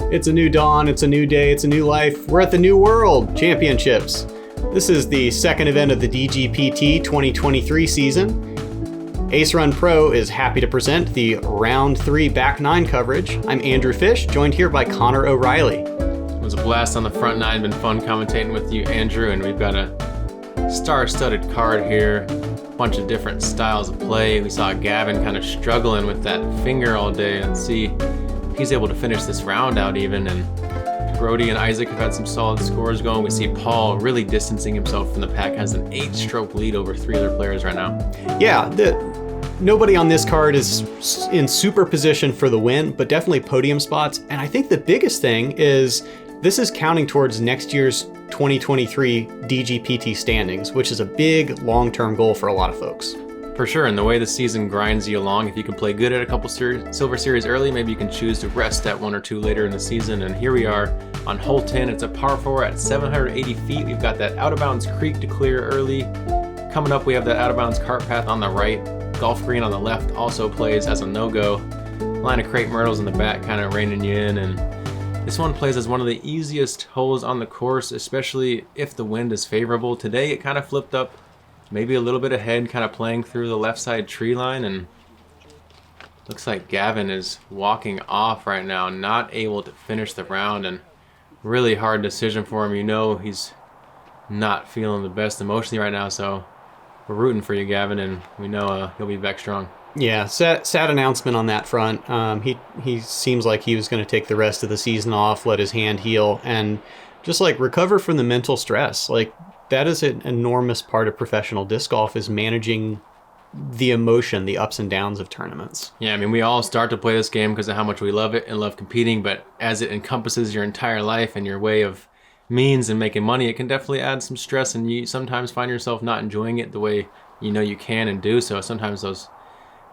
It's a new dawn, it's a new day, it's a new life. We're at the New World Championships. This is the second event of the DGPT 2023 season. Ace Run Pro is happy to present the Round 3 Back 9 coverage. I'm Andrew Fish, joined here by Connor O'Reilly. It was a blast on the front nine. Been fun commentating with you, Andrew, and we've got a star-studded card here. A bunch of different styles of play. We saw Gavin kind of struggling with that finger all day, and see if he's able to finish this round out even. And Brodie and Isaac have had some solid scores going. We see Paul really distancing himself from the pack, has an 8-stroke lead over 3 other players right now. Yeah, nobody on this card is in super position for the win, but definitely podium spots. And I think the biggest thing is this is counting towards next year's 2023 DGPT standings, which is a big long-term goal for a lot of folks. For sure, and the way the season grinds you along, if you can play good at a couple Silver Series early, maybe you can choose to rest at 1 or 2 later in the season. And here we are on hole 10. It's a par 4 at 780 feet. We've got that out-of-bounds creek to clear early. Coming up, we have that out-of-bounds cart path on the right. Golf green on the left also plays as a no-go. Line of crepe myrtles in the back kind of reining you in. And this one plays as one of the easiest holes on the course, especially if the wind is favorable. Today, it kind of flipped up. Maybe a little bit ahead, kind of playing through the left side tree line, and looks like Gavin is walking off right now, not able to finish the round, and really hard decision for him. You know he's not feeling the best emotionally right now, so we're rooting for you, Gavin, and we know he'll be back strong. Yeah, sad announcement on that front. He seems like he was going to take the rest of the season off, let his hand heal, and just like recover from the mental stress. Like, that is an enormous part of professional disc golf, is managing the emotion, the ups and downs of tournaments. Yeah, I mean, we all start to play this game because of how much we love it and love competing, but as it encompasses your entire life and your way of means and making money, it can definitely add some stress, and you sometimes find yourself not enjoying it the way you know you can and do. So sometimes those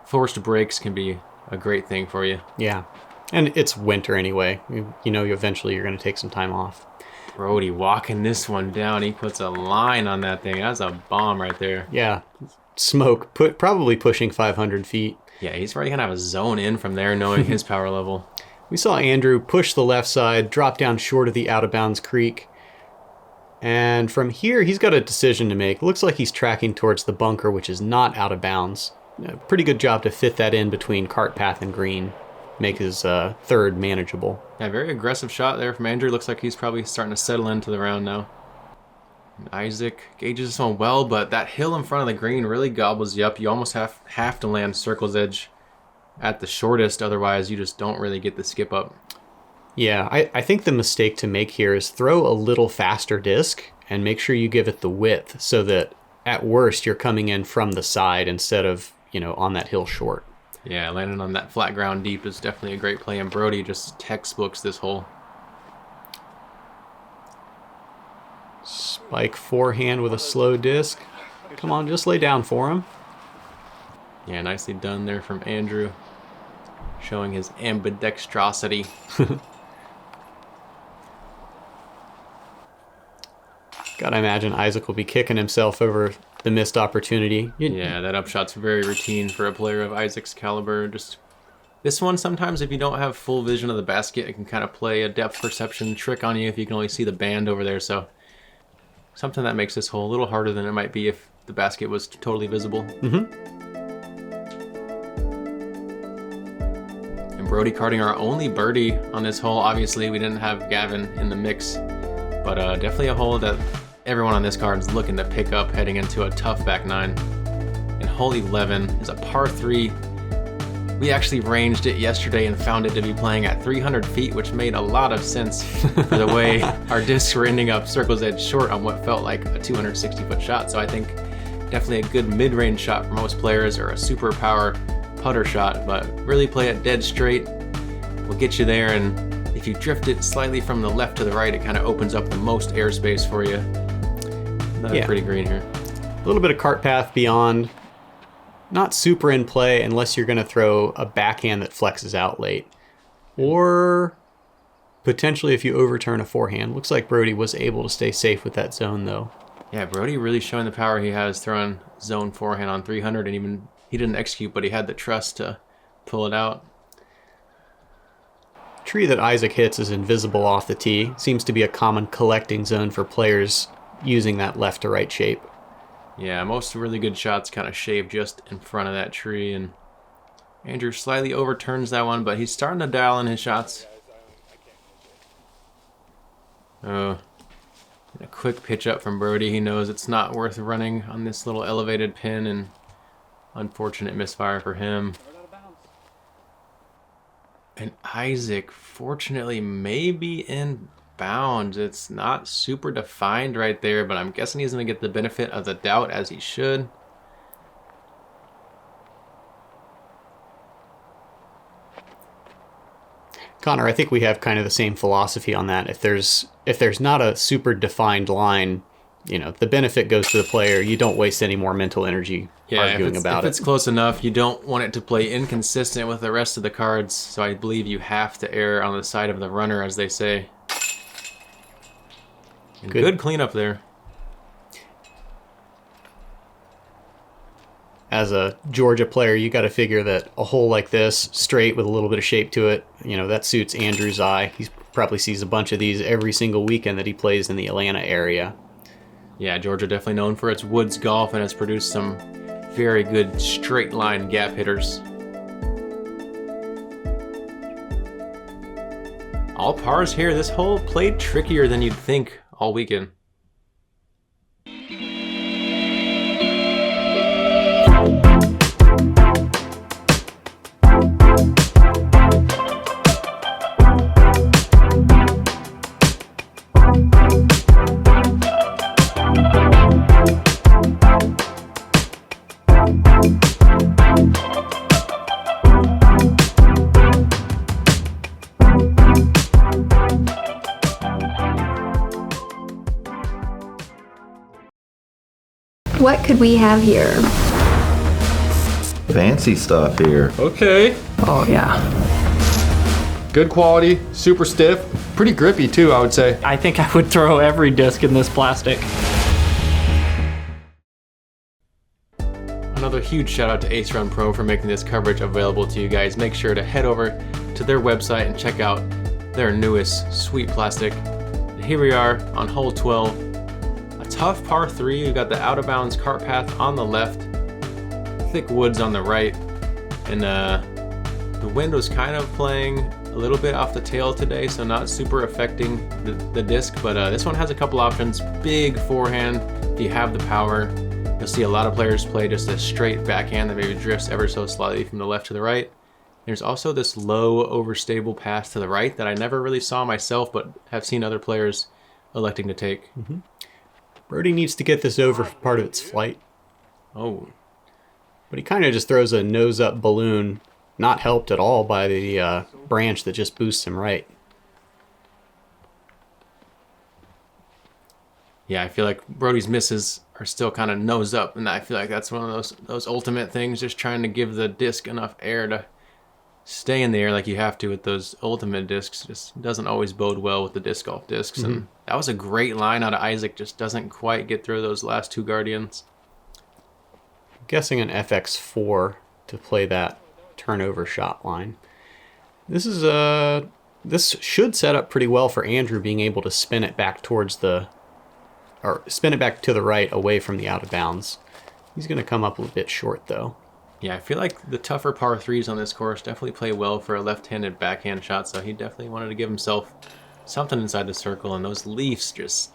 forced breaks can be a great thing for you. Yeah, and it's winter anyway. You know eventually you're going to take some time off. Brodie walking this one down. He puts a line on that thing. That's a bomb right there. Yeah, smoke, probably pushing 500 feet. Yeah, he's probably going to have a zone in from there, knowing his power level. We saw Andrew push the left side, drop down short of the out-of-bounds creek. And from here, he's got a decision to make. Looks like he's tracking towards the bunker, which is not out of bounds. Pretty good job to fit that in between cart path and green. Make his third manageable. Yeah, very aggressive shot there from Andrew. Looks like he's probably starting to settle into the round now. And Isaac gauges this one well, but that hill in front of the green really gobbles you up. You almost have to land circle's edge at the shortest, otherwise you just don't really get the skip up. Yeah, I think the mistake to make here is throw a little faster disc and make sure you give it the width so that at worst you're coming in from the side instead of, on that hill short. Yeah, landing on that flat ground deep is definitely a great play, and Brodie just textbooks this hole. Spike forehand with a slow disc. Come on, just lay down for him. Yeah, nicely done there from Andrew, showing his ambidextrosity. Gotta imagine Isaac will be kicking himself over the missed opportunity. Yeah, that upshot's very routine for a player of Isaac's caliber. Just this one, sometimes if you don't have full vision of the basket, it can kind of play a depth perception trick on you if you can only see the band over there. So something that makes this hole a little harder than it might be if the basket was totally visible. Mm-hmm. And Brodie carding our only birdie on this hole. Obviously, we didn't have Gavin in the mix, but definitely a hole that everyone on this card is looking to pick up heading into a tough back nine. And hole 11 is a par 3. We actually ranged it yesterday and found it to be playing at 300 feet, which made a lot of sense for the way our discs were ending up circle's edge short on what felt like a 260-foot shot. So I think definitely a good mid-range shot for most players, or a super power putter shot, but really play it dead straight will get you there. And if you drift it slightly from the left to the right, it kind of opens up the most airspace for you. Another pretty green here. A little bit of cart path beyond. Not super in play unless you're going to throw a backhand that flexes out late. Or potentially if you overturn a forehand. Looks like Brodie was able to stay safe with that zone, though. Yeah, Brodie really showing the power he has throwing zone forehand on 300, and even he didn't execute, but he had the trust to pull it out. tree that Isaac hits is invisible off the tee. Seems to be a common collecting zone for players using that left to right shape. Yeah, most really good shots kind of shave just in front of that tree, and Andrew slightly overturns that one, but he's starting to dial in his shots. Oh, a quick pitch up from Brodie. He knows it's not worth running on this little elevated pin, and unfortunate misfire for him. And Isaac, fortunately, may be in bounds. It's not super defined right there, but I'm guessing he's going to get the benefit of the doubt, as he should. Connor, I think we have kind of the same philosophy on that. If there's not a super defined line, you know, the benefit goes to the player. You don't waste any more mental energy arguing about it. If it's close enough, you don't want it to play inconsistent with the rest of the cards, so I believe you have to err on the side of the runner, as they say. And good cleanup there. As a Georgia player, you got to figure that a hole like this, straight with a little bit of shape to it, you know, that suits Andrew's eye. He probably sees a bunch of these every single weekend that he plays in the Atlanta area. Yeah, Georgia definitely known for its woods golf and has produced some very good straight line gap hitters. All pars here. This hole played trickier than you'd think all weekend. What could we have here? Fancy stuff here. Okay. Oh, yeah. Good quality, super stiff, pretty grippy too, I would say. I think I would throw every disc in this plastic. Another huge shout out to Ace Run Pro for making this coverage available to you guys. Make sure to head over to their website and check out their newest sweet plastic. And here we are on hole 12. A tough par 3. We've got the out of bounds cart path on the left, thick woods on the right, and the wind was kind of playing a little bit off the tail today, so not super affecting the disc, but this one has a couple options. Big forehand if you have the power. You'll see a lot of players play just a straight backhand that maybe drifts ever so slightly from the left to the right. There's also this low overstable pass to the right that I never really saw myself, but have seen other players electing to take. Mm-hmm. Brodie needs to get this over for part of its flight. Oh. But he kind of just throws a nose-up balloon, not helped at all by the branch that just boosts him right. Yeah, I feel like Brodie's misses are still kind of nose up, and I feel like that's one of those ultimate things, just trying to give the disc enough air to stay in the air like you have to with those ultimate discs. Just doesn't always bode well with the disc golf discs. Mm-hmm. And that was a great line out of Isaac, just doesn't quite get through those last two Guardians. I'm guessing an FX4 to play that turnover shot line. This should set up pretty well for Andrew being able to spin it back spin it back to the right away from the out of bounds. He's going to come up a bit short though. Yeah, I feel like the tougher par 3s on this course definitely play well for a left-handed backhand shot, so he definitely wanted to give himself something inside the circle, and those leaves just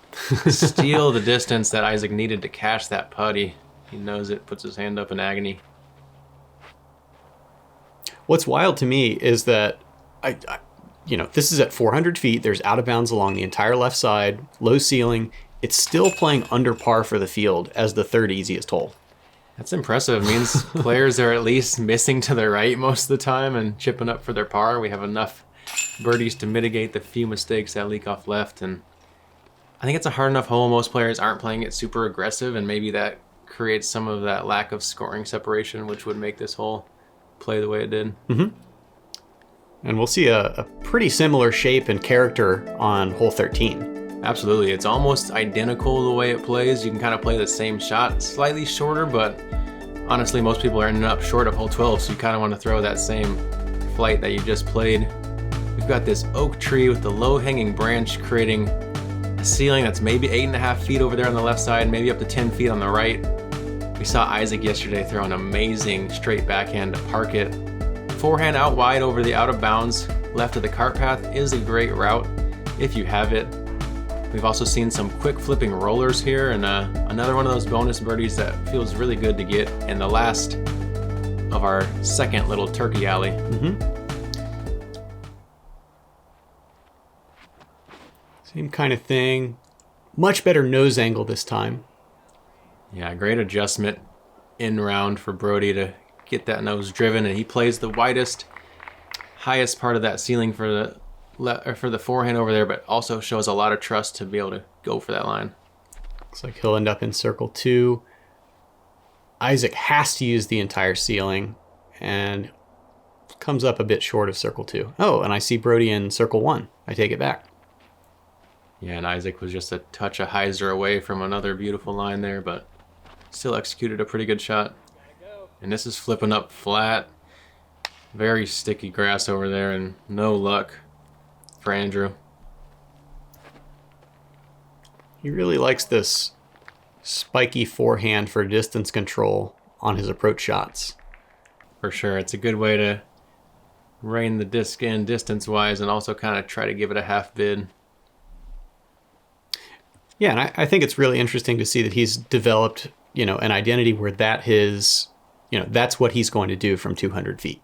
steal the distance that Isaac needed to catch that putty. He knows it, puts his hand up in agony. What's wild to me is that, this is at 400 feet. There's out of bounds along the entire left side, low ceiling. It's still playing under par for the field as the third easiest hole. That's impressive. It means players are at least missing to the right most of the time and chipping up for their par. We have enough birdies to mitigate the few mistakes that leak off left, and I think it's a hard enough hole. Most players aren't playing it super aggressive, and maybe that creates some of that lack of scoring separation, which would make this hole play the way it did. Mm-hmm. And we'll see a pretty similar shape and character on hole 13. Absolutely. It's almost identical the way it plays. You can kind of play the same shot, slightly shorter, but honestly, most people are ending up short of hole 12, so you kind of want to throw that same flight that you just played. We've got this oak tree with the low-hanging branch creating a ceiling that's maybe 8.5 feet over there on the left side, maybe up to 10 feet on the right. We saw Isaac yesterday throw an amazing straight backhand to park it. Forehand out wide over the out of bounds left of the cart path is a great route if you have it. We've also seen some quick flipping rollers here, and another one of those bonus birdies that feels really good to get in the last of our second little turkey alley. Same kind of thing. Much better nose angle this time. Yeah, great adjustment in round for Brodie to get that nose driven, and he plays the widest, highest part of that ceiling for the forehand over there, but also shows a lot of trust to be able to go for that line. Looks like he'll end up in circle 2. Isaac has to use the entire ceiling and comes up a bit short of circle 2. Oh, and I see Brodie in circle 1. I take it back. Yeah, and Isaac was just a touch of hyzer away from another beautiful line there, but still executed a pretty good shot. And this is flipping up flat. Very sticky grass over there and no luck for Andrew. He really likes this spiky forehand for distance control on his approach shots. For sure. It's a good way to rein the disc in distance-wise and also kind of try to give it a half bid. Yeah, and I think it's really interesting to see that he's developed, an identity where that's what he's going to do from 200 feet.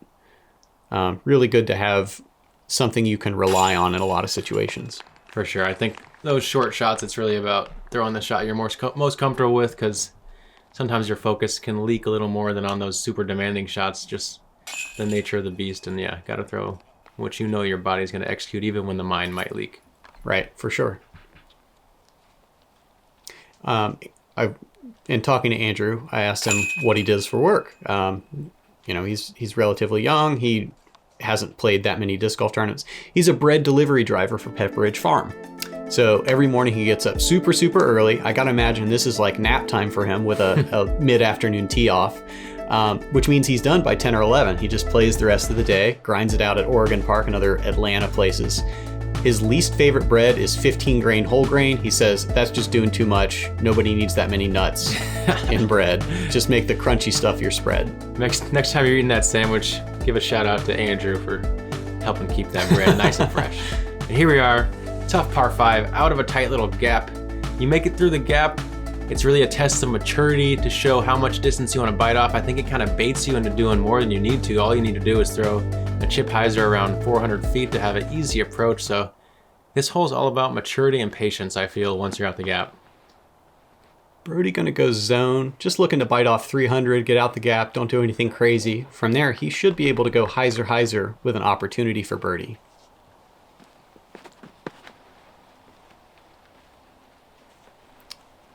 Really good to have something you can rely on in a lot of situations. For sure. I think those short shots, it's really about throwing the shot you're most comfortable with, because sometimes your focus can leak a little more than on those super demanding shots, just the nature of the beast. And yeah, got to throw what your body's going to execute even when the mind might leak. Right, for sure. In talking to Andrew, I asked him what he does for work. He's relatively young. He hasn't played that many disc golf tournaments. He's a bread delivery driver for Pepperidge Farm. So every morning he gets up super, super early. I gotta imagine this is like nap time for him with a mid-afternoon tee off, which means he's done by 10 or 11. He just plays the rest of the day, grinds it out at Oregon Park and other Atlanta places. His least favorite bread is 15 grain whole grain. He says, that's just doing too much. Nobody needs that many nuts in bread. Just make the crunchy stuff your spread. Next time you're eating that sandwich, give a shout out to Andrew for helping keep that bread nice and fresh. And here we are, tough par 5, out of a tight little gap. You make it through the gap. It's really a test of maturity to show how much distance you want to bite off. I think it kind of baits you into doing more than you need to. All you need to do is throw a chip hyzer around 400 feet to have an easy approach. So this hole's all about maturity and patience, I feel, once you're out the gap. Brodie gonna go zone, just looking to bite off 300, get out the gap, don't do anything crazy. From there, he should be able to go hyzer with an opportunity for birdie.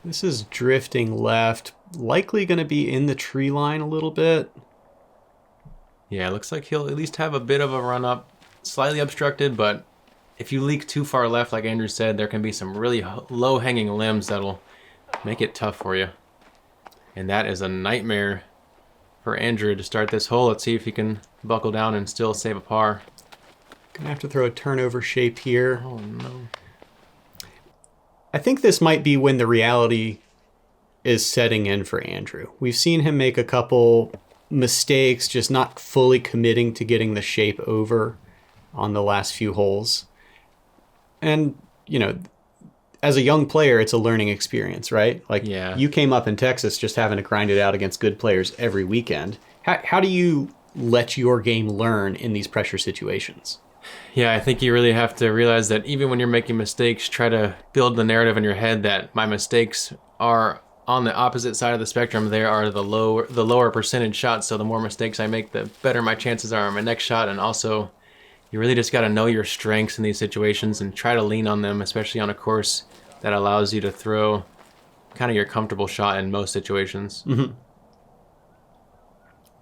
This is drifting left, likely gonna be in the tree line a little bit. Yeah, it looks like he'll at least have a bit of a run up, slightly obstructed, but if you leak too far left, like Andrew said, there can be some really low-hanging limbs that'll make it tough for you. And that is a nightmare for Andrew to start this hole. Let's see if he can buckle down and still save a par. Gonna have to throw a turnover shape here. Oh, no. I think this might be when the reality is setting in for Andrew. We've seen him make a couple mistakes, just not fully committing to getting the shape over on the last few holes. And, as a young player, it's a learning experience, right? Like, yeah. You came up in Texas just having to grind it out against good players every weekend. How do you let your game learn in these pressure situations? Yeah, I think you really have to realize that even when you're making mistakes, try to build the narrative in your head that my mistakes are on the opposite side of the spectrum. They are the lower percentage shots, so the more mistakes I make, the better my chances are on my next shot. And also, you really just got to know your strengths in these situations and try to lean on them, especially on a course that allows you to throw kind of your comfortable shot in most situations. Mm-hmm.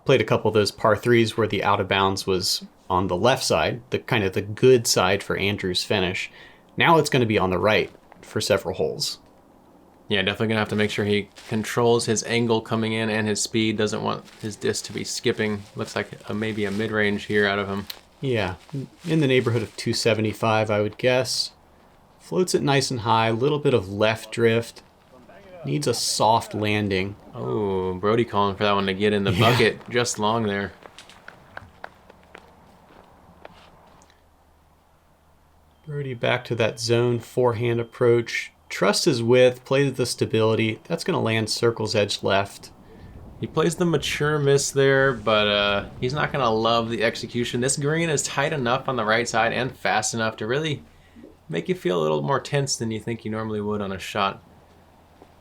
Played a couple of those par 3s where the out of bounds was on the left side, the kind of the good side for Andrew's finish. Now it's going to be on the right for several holes. Yeah, definitely going to have to make sure he controls his angle coming in and his speed. Doesn't want his disc to be skipping. Looks like maybe a mid-range here out of him. Yeah, in the neighborhood of 275, I would guess. Floats it nice and high, a little bit of left drift. Needs a soft landing. Oh, Brodie calling for that one to get in the bucket just long there. Brodie back to that zone forehand approach. Trusts his width, plays the stability. That's going to land circle's edge left. He plays the mature miss there, but he's not going to love the execution. This green is tight enough on the right side and fast enough to really make you feel a little more tense than you think you normally would on a shot.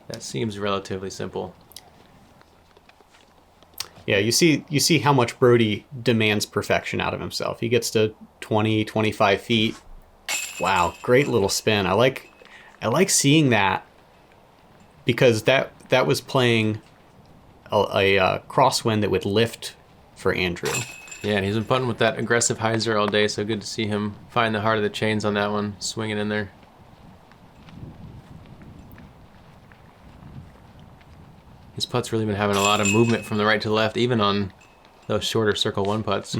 That seems relatively simple. Yeah, you see how much Brodie demands perfection out of himself. He gets to 20, 25 feet. Wow, great little spin. I like seeing that, because that was playing a crosswind that would lift for Andrew. Yeah, and he's been putting with that aggressive hyzer all day, so good to see him find the heart of the chains on that one, swinging in there. His putt's really been having a lot of movement from the right to left, even on those shorter circle one putts.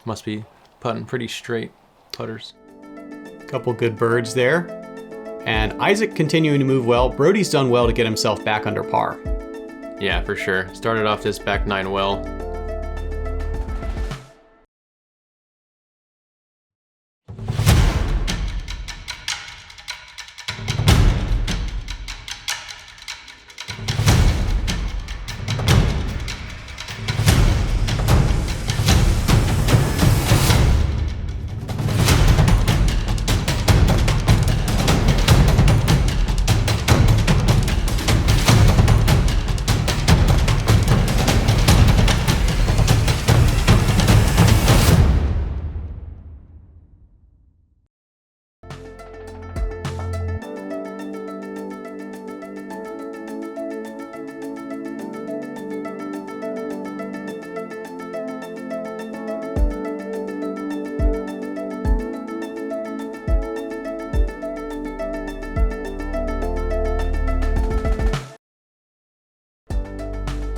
Must be putting pretty straight putters. Couple good birds there. And Isaac continuing to move well. Brodie's done well to get himself back under par. Yeah, for sure. Started off this back nine well.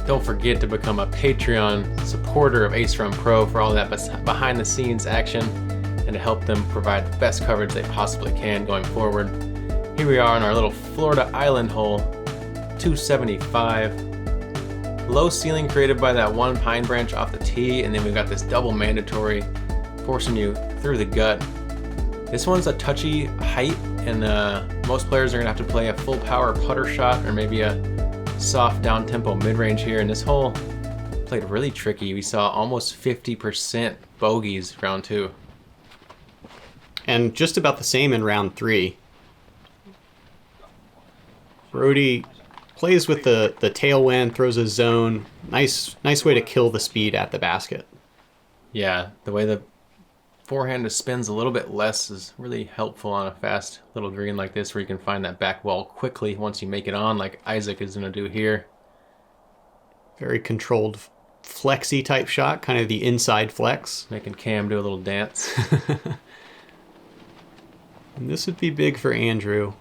Don't forget to become a Patreon supporter of Ace Run Pro for all that behind the scenes action and to help them provide the best coverage they possibly can going forward. Here we are on our little Florida Island hole, 275. Low ceiling created by that one pine branch off the tee, and then we've got this double mandatory forcing you through the gut. This one's a touchy height, and most players are gonna have to play a full power putter shot or maybe a soft down-tempo mid-range here, and this hole played really tricky. We saw almost 50% bogeys round 2. And just about the same in round 3. Brodie plays with the tailwind, throws a zone. Nice way to kill the speed at the basket. Yeah, the way the forehand just spins a little bit less is really helpful on a fast little green like this, where you can find that back wall quickly once you make it on, like Isaac is going to do here. Very controlled flexy type shot, kind of the inside flex. Making Cam do a little dance. And this would be big for Andrew.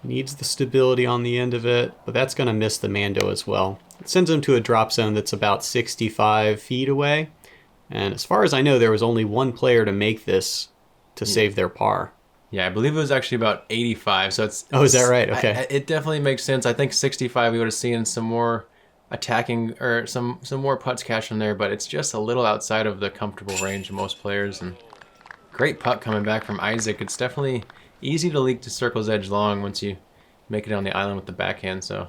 Needs the stability on the end of it, but that's going to miss the Mando as well. It sends him to a drop zone that's about 65 feet away. And as far as I know, there was only one player to make this to save their par. Yeah, I believe it was actually about 85. So it's Oh, is that right? Okay. It definitely makes sense. I think 65 we would have seen some more attacking or some more putts cash in there, but it's just a little outside of the comfortable range of most players. And great putt coming back from Isaac. It's definitely easy to leak to circle's edge long once you make it on the island with the backhand. So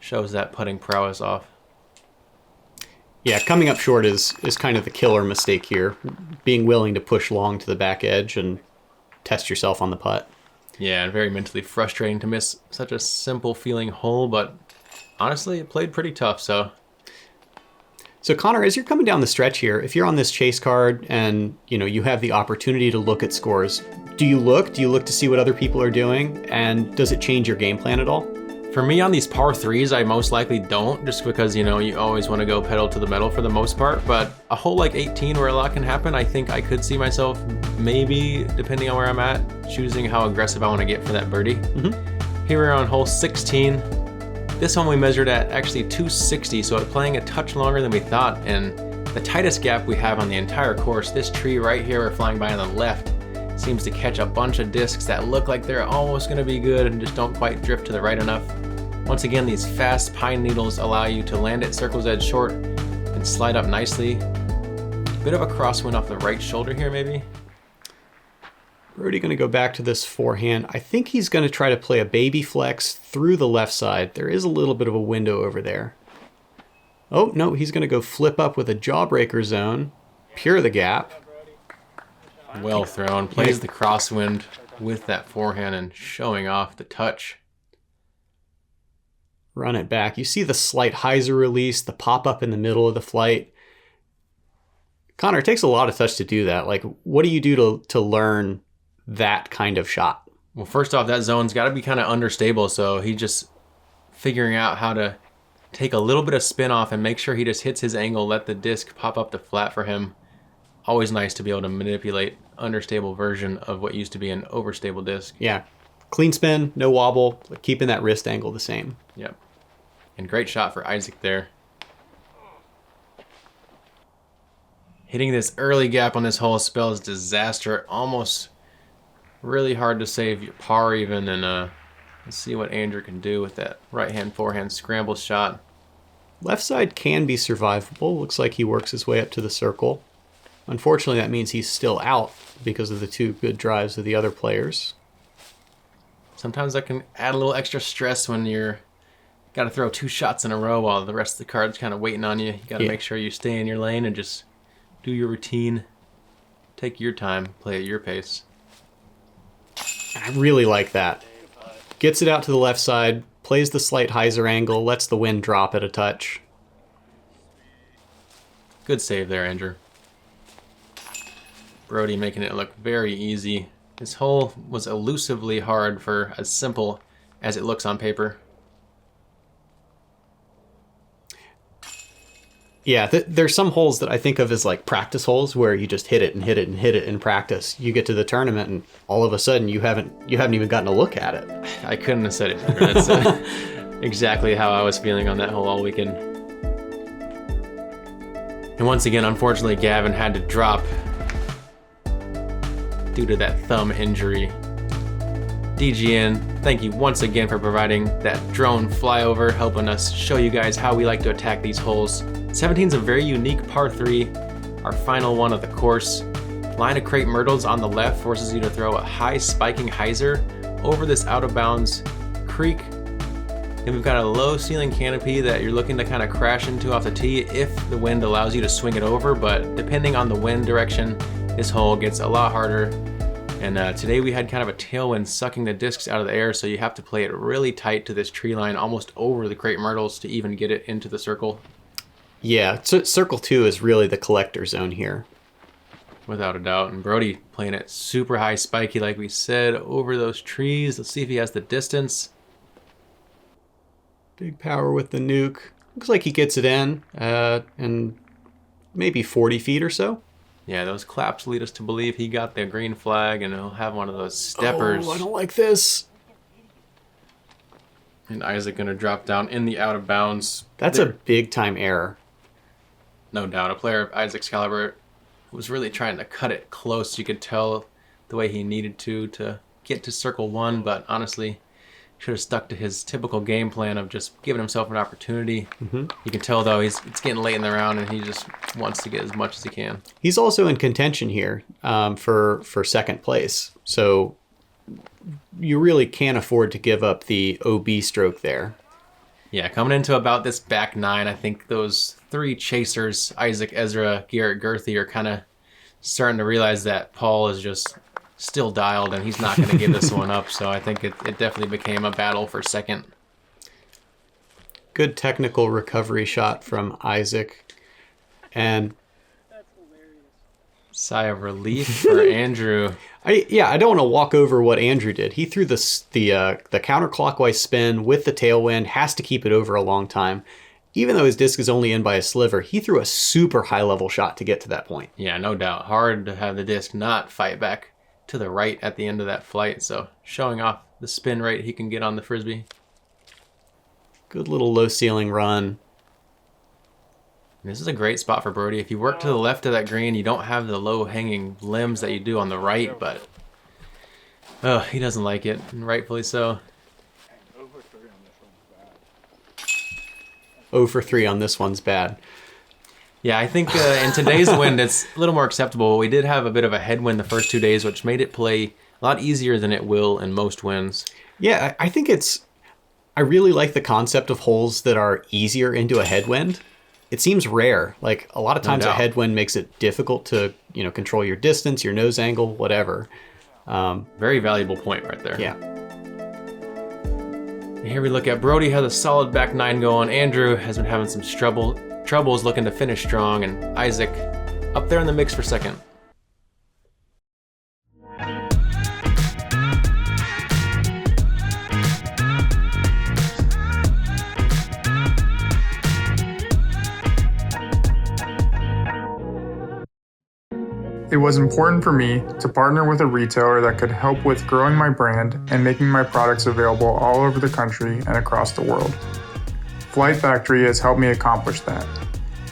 shows that putting prowess off. Yeah, coming up short is kind of the killer mistake here. Being willing to push long to the back edge and test yourself on the putt. Yeah, and very mentally frustrating to miss such a simple feeling hole, but honestly, it played pretty tough, so. So Connor, as you're coming down the stretch here, if you're on this chase card and you have the opportunity to look at scores, do you look to see what other people are doing? And does it change your game plan at all? For me, on these par 3s, I most likely don't, just because, you always want to go pedal to the metal for the most part. But a hole like 18 where a lot can happen, I think I could see myself maybe, depending on where I'm at, choosing how aggressive I want to get for that birdie. Here we're on hole 16. This one we measured at actually 260, so it's playing a touch longer than we thought. And the tightest gap we have on the entire course. This tree right here we're flying by on the left seems to catch a bunch of discs that look like they're almost going to be good and just don't quite drift to the right enough. Once again, these fast pine needles allow you to land at circle's edge short and slide up nicely. Bit of a crosswind off the right shoulder here maybe. Brodie going to go back to this forehand. I think he's going to try to play a baby flex through the left side. There is a little bit of a window over there. Oh, no, he's going to go flip up with a jawbreaker zone. Pure the gap. Well thrown. Plays the crosswind with that forehand and showing off the touch. Run it back. You see the slight hyzer release, the pop-up in the middle of the flight. Connor, it takes a lot of touch to do that. Like, what do you do to learn that kind of shot? Well, first off, that zone's got to be kind of understable, so he just figuring out how to take a little bit of spin off and make sure he just hits his angle, let the disc pop up the flat for him. Always nice to be able to manipulate understable version of what used to be an overstable disc. Yeah. Clean spin, no wobble, keeping that wrist angle the same. Yep. And great shot for Isaac there. Hitting this early gap on this hole spells disaster. Almost really hard to save your par even. And let's see what Andrew can do with that right-hand forehand scramble shot. Left side can be survivable. Looks like he works his way up to the circle. Unfortunately, that means he's still out because of the two good drives of the other players. Sometimes that can add a little extra stress when you're got to throw 2 shots in a row while the rest of the card's kind of waiting on you. You got to make sure you stay in your lane and just do your routine. Take your time, play at your pace. I really like that. Gets it out to the left side, plays the slight hyzer angle, lets the wind drop at a touch. Good save there, Andrew. Brodie making it look very easy. This hole was elusively hard for as simple as it looks on paper. Yeah, there's some holes that I think of as like practice holes where you just hit it and hit it and hit it in practice. You get to the tournament and all of a sudden you haven't even gotten a look at it. I couldn't have said it better. That's exactly how I was feeling on that hole all weekend. And once again, unfortunately, Gavin had to drop due to that thumb injury. DGN, thank you once again for providing that drone flyover, helping us show you guys how we like to attack these holes. 17 is a very unique par 3, our final one of the course. Line of crepe myrtles on the left forces you to throw a high spiking hyzer over this out of bounds creek. And we've got a low ceiling canopy that you're looking to kind of crash into off the tee if the wind allows you to swing it over, but depending on the wind direction, this hole gets a lot harder. And today we had kind of a tailwind sucking the discs out of the air, so you have to play it really tight to this tree line, almost over the crepe myrtles to even get it into the circle. Yeah, circle 2 is really the collector zone here. Without a doubt. And Brodie playing it super high spiky, like we said, over those trees. Let's see if he has the distance. Big power with the nuke. Looks like he gets it in maybe 40 feet or so. Yeah, those claps lead us to believe he got the green flag and he'll have one of those steppers. Oh, I don't like this. And Isaac going to drop down in the out of bounds. That's a big time error. No doubt. A player of Isaac's caliber was really trying to cut it close. You could tell the way he needed to get to circle 1, but honestly, should have stuck to his typical game plan of just giving himself an opportunity. Mm-hmm. You can tell, though, it's getting late in the round, and he just wants to get as much as he can. He's also in contention here for second place, so you really can't afford to give up the OB stroke there. Yeah, coming into about this back 9, I think those 3 chasers, Isaac, Ezra, Garrett, Girthy, are kind of starting to realize that Paul is just still dialed and he's not going to give this one up. So I think it definitely became a battle for second. Good technical recovery shot from Isaac. And sigh of relief for Andrew. I don't want to walk over what Andrew did. He threw the counterclockwise spin with the tailwind, has to keep it over a long time. Even though his disc is only in by a sliver, he threw a super high level shot to get to that point. Yeah, no doubt. Hard to have the disc not fight back to the right at the end of that flight. So showing off the spin rate he can get on the Frisbee. Good little low ceiling run. This is a great spot for Brodie. If you work to the left of that green, you don't have the low-hanging limbs that you do on the right, but he doesn't like it, and rightfully so. 0 for 3 on this one's bad. Yeah, I think in today's wind, it's a little more acceptable. We did have a bit of a headwind the first 2 days, which made it play a lot easier than it will in most winds. Yeah, I think I really like the concept of holes that are easier into a headwind. It seems rare. Like a lot of times a headwind makes it difficult to, control your distance, your nose angle, whatever. Very valuable point right there. Yeah. And here we look at Brodie has a solid back 9 going. Andrew has been having some troubles looking to finish strong, and Isaac up there in the mix for second. It was important for me to partner with a retailer that could help with growing my brand and making my products available all over the country and across the world. Flight Factory has helped me accomplish that.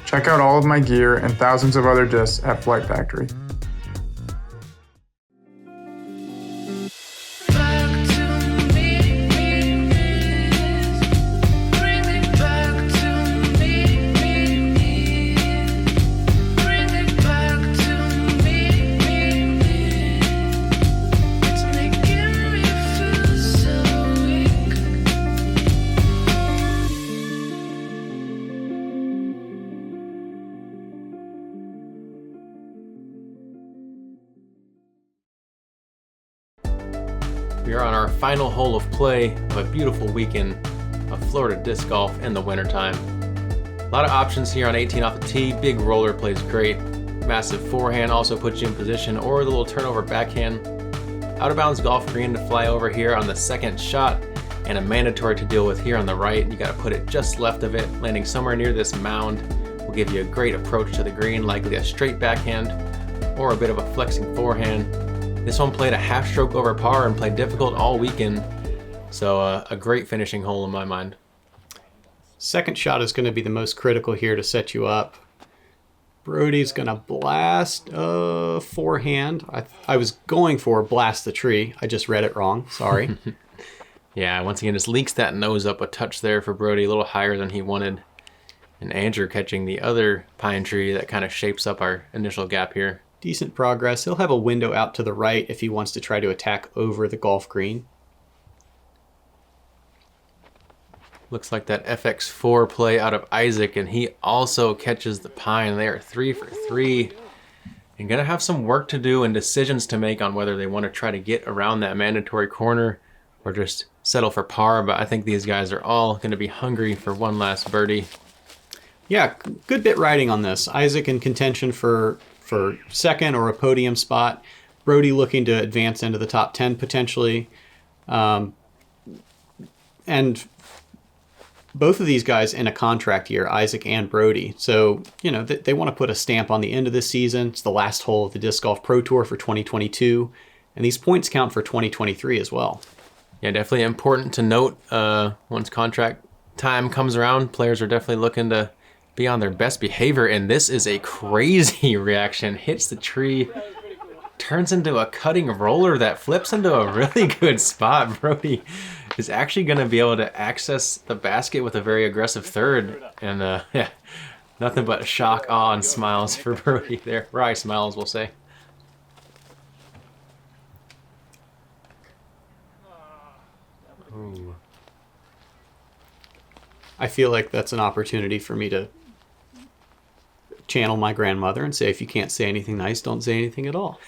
Check out all of my gear and thousands of other discs at Flight Factory. We are on our final hole of play of a beautiful weekend of Florida disc golf in the wintertime. A lot of options here on 18 off the tee. Big roller plays great. Massive forehand also puts you in position, or the little turnover backhand. Out of bounds golf green to fly over here on the second shot, and a mandatory to deal with here on the right. You got to put it just left of it, landing somewhere near this mound will give you a great approach to the green, likely a straight backhand or a bit of a flexing forehand. This one played a half stroke over par and played difficult all weekend, so a great finishing hole in my mind. Second shot is going to be the most critical here to set you up. Brodie's going to blast forehand. I was going for blast the tree. I just read it wrong. Sorry. Yeah, once again, just leaks that nose up a touch there for Brodie, a little higher than he wanted. And Andrew catching the other pine tree that kind of shapes up our initial gap here. Decent progress. He'll have a window out to the right if he wants to try to attack over the golf green. Looks like that FX4 play out of Isaac, and he also catches the pine. They are 3 for 3. And gonna have some work to do and decisions to make on whether they want to try to get around that mandatory corner or just settle for par. But I think these guys are all gonna be hungry for one last birdie. Yeah, good bit riding on this. Isaac in contention for second or a podium spot. Brodie looking to advance into the top 10 potentially. And both of these guys in a contract year, Isaac and Brodie. So, they want to put a stamp on the end of this season. It's the last hole of the Disc Golf Pro Tour for 2022. And these points count for 2023 as well. Yeah, definitely important to note once contract time comes around, players are definitely looking to be on their best behavior, and this is a crazy reaction. Hits the tree, turns into a cutting roller that flips into a really good spot. Brodie is actually going to be able to access the basket with a very aggressive third, and yeah, nothing but shock, awe, and smiles for Brodie there. Wry smiles, we'll say. Ooh. I feel like that's an opportunity for me to channel my grandmother and say, if you can't say anything nice, don't say anything at all.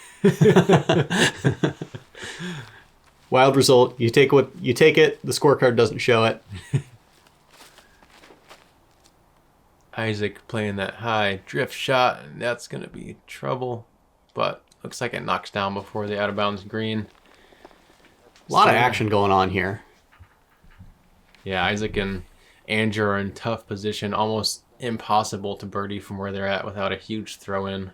Wild result. You take it. The scorecard doesn't show it. Isaac playing that high drift shot, and that's going to be trouble. But looks like it knocks down before the out of bounds green. A lot of action going on here. Yeah, Isaac and Andrew are in tough position. Almost impossible to birdie from where they're at without a huge throw in.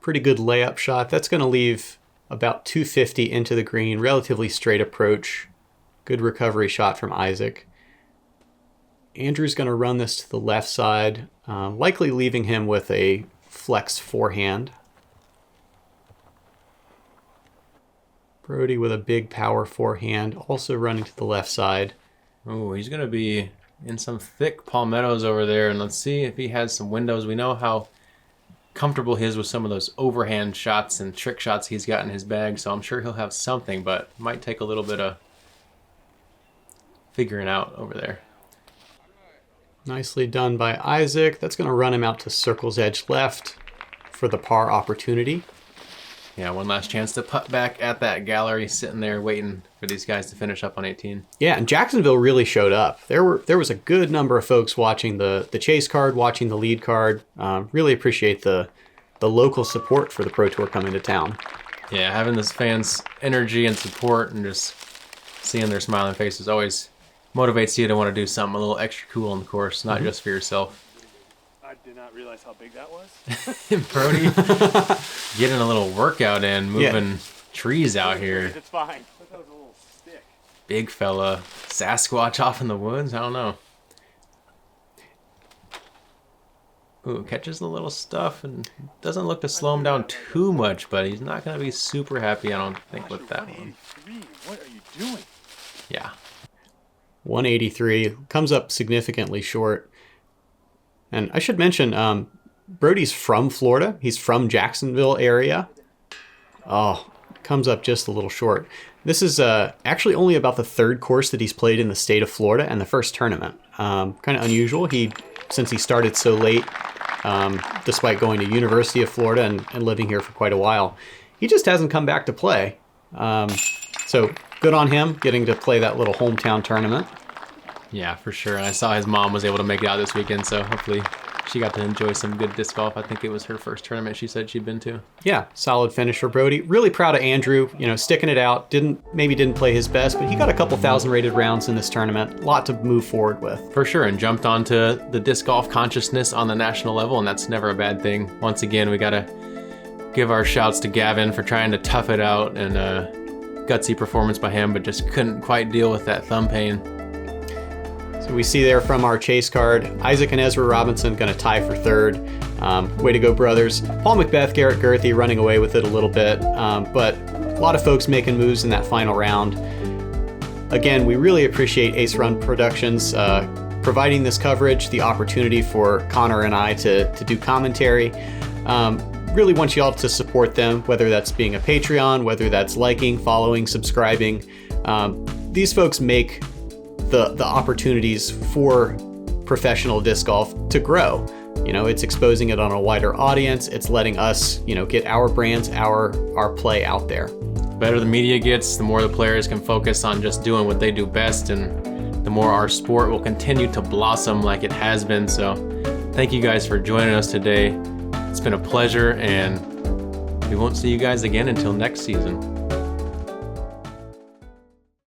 Pretty good layup shot. That's going to leave about 250 into the green. Relatively straight approach. Good recovery shot from Isaac. Andrew's going to run this to the left side, likely leaving him with a flex forehand. Brodie with a big power forehand, also running to the left side. Oh, he's going to be in some thick palmettos over there, and let's see if he has some windows. We know how comfortable he is with some of those overhand shots and trick shots he's got in his bag, so I'm sure he'll have something, but might take a little bit of figuring out over there. Nicely done by Isaac. That's going to run him out to circle's edge left for the par opportunity. Yeah, one last chance to putt back at that gallery, sitting there waiting for these guys to finish up on 18. Yeah, and Jacksonville really showed up. There was a good number of folks watching the chase card, watching the lead card. Really appreciate the local support for the Pro Tour coming to town. Yeah, having this fans' energy and support and just seeing their smiling faces always motivates you to want to do something a little extra cool on the course, not just for yourself. I did not realize how big that was. Brodie getting a little workout in, moving trees out here. It's fine. I thought that was a little stick. Big fella, Sasquatch off in the woods. I don't know. Ooh, catches the little stuff and doesn't look to slow him down too much, but he's not going to be super happy, I don't think, with that one. What are you doing? Yeah. 183 comes up significantly short. And I should mention, Brodie's from Florida. He's from Jacksonville area. Oh, comes up just a little short. This is actually only about the third course that he's played in the state of Florida and the first tournament. Kind of unusual. Since he started so late, despite going to University of Florida and living here for quite a while, he just hasn't come back to play. So good on him getting to play that little hometown tournament. Yeah, for sure. And I saw his mom was able to make it out this weekend, so hopefully she got to enjoy some good disc golf. I think it was her first tournament she said she'd been to. Yeah, solid finish for Brodie. Really proud of Andrew, sticking it out. Didn't play his best, but he got a couple thousand rated rounds in this tournament. A lot to move forward with. For sure, and jumped onto the disc golf consciousness on the national level, and that's never a bad thing. Once again, we got to give our shouts to Gavin for trying to tough it out, and gutsy performance by him, but just couldn't quite deal with that thumb pain. So we see there from our chase card, Isaac and Ezra Robinson going to tie for third. Way to go, brothers. Paul McBeth, Garrett Gerthy running away with it a little bit, but a lot of folks making moves in that final round. Again, we really appreciate Ace Run Productions providing this coverage, the opportunity for Connor and I to do commentary. Really want you all to support them, whether that's being a Patreon, whether that's liking, following, subscribing. These folks make the opportunities for professional disc golf to grow. It's exposing it on a wider audience. It's letting us, get our brands, our play out there. The better the media gets, the more the players can focus on just doing what they do best, and the more our sport will continue to blossom like it has been. So thank you guys for joining us today. It's been a pleasure, and we won't see you guys again until next season.